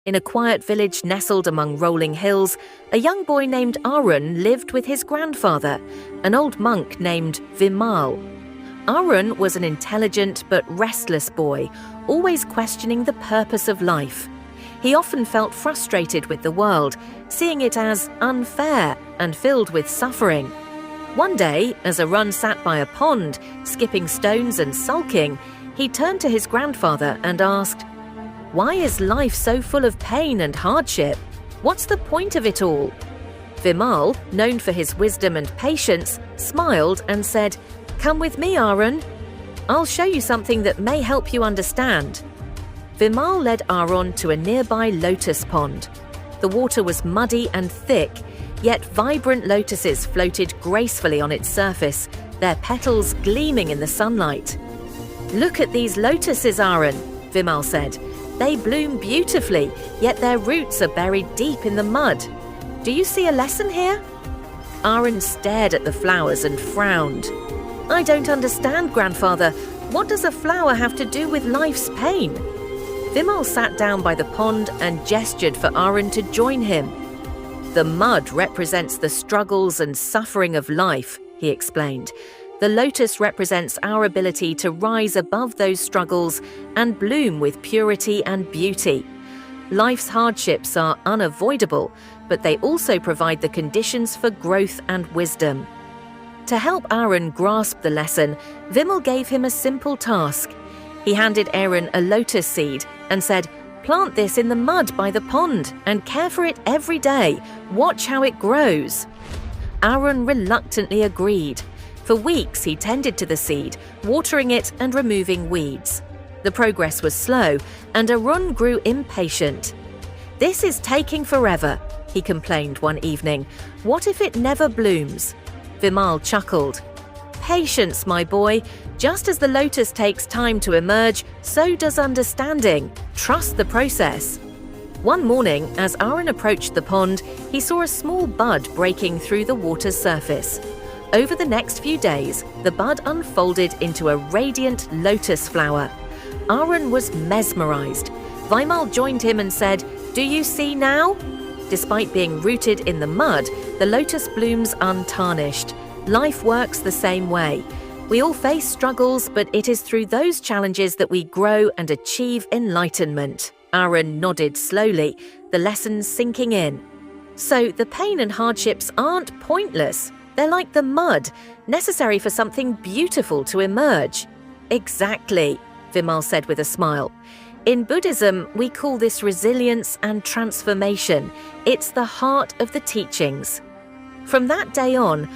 In a quiet village nestled among rolling hills, a young boy named Arun lived with his grandfather, an old monk named Vimal. Arun was an intelligent but restless boy, always questioning the purpose of life. He often felt frustrated with the world, seeing it as unfair and filled with suffering. One day, as Arun sat by a pond, skipping stones and sulking, he turned to his grandfather and asked, "Why is life so full of pain and hardship? What's the point of it all?" Vimal, known for his wisdom and patience, smiled and said, "Come with me, Arun. I'll show you something that may help you understand." Vimal led Arun to a nearby lotus pond. The water was muddy and thick, yet vibrant lotuses floated gracefully on its surface, their petals gleaming in the sunlight. "Look at these lotuses, Arun," Vimal said. "They bloom beautifully, yet their roots are buried deep in the mud. Do you see a lesson here?" Arun stared at the flowers and frowned. "I don't understand, grandfather. What does a flower have to do with life's pain?" Vimal sat down by the pond and gestured for Arun to join him. "The mud represents the struggles and suffering of life," he explained. "The lotus represents our ability to rise above those struggles and bloom with purity and beauty. Life's hardships are unavoidable, but they also provide the conditions for growth and wisdom." To help Arun grasp the lesson, Vimal gave him a simple task. He handed Arun a lotus seed and said, "Plant this in the mud by the pond and care for it every day. Watch how it grows." Arun reluctantly agreed. For weeks, he tended to the seed, watering it and removing weeds. The progress was slow, and Arun grew impatient. "This is taking forever," he complained one evening. "What if it never blooms?" Vimal chuckled. "Patience, my boy. Just as the lotus takes time to emerge, so does understanding. Trust the process." One morning, as Arun approached the pond, he saw a small bud breaking through the water's surface. Over the next few days, the bud unfolded into a radiant lotus flower. Arun was mesmerized. Vimal joined him and said, "Do you see now?" Despite being rooted in the mud, the lotus blooms untarnished. Life works the same way. We all face struggles, but it is through those challenges that we grow and achieve enlightenment. Arun nodded slowly, the lessons sinking in. So the pain and hardships aren't pointless. They're like the mud, necessary for something beautiful to emerge. "Exactly," Vimal said with a smile. "In Buddhism, we call this resilience and transformation. It's the heart of the teachings." From that day on,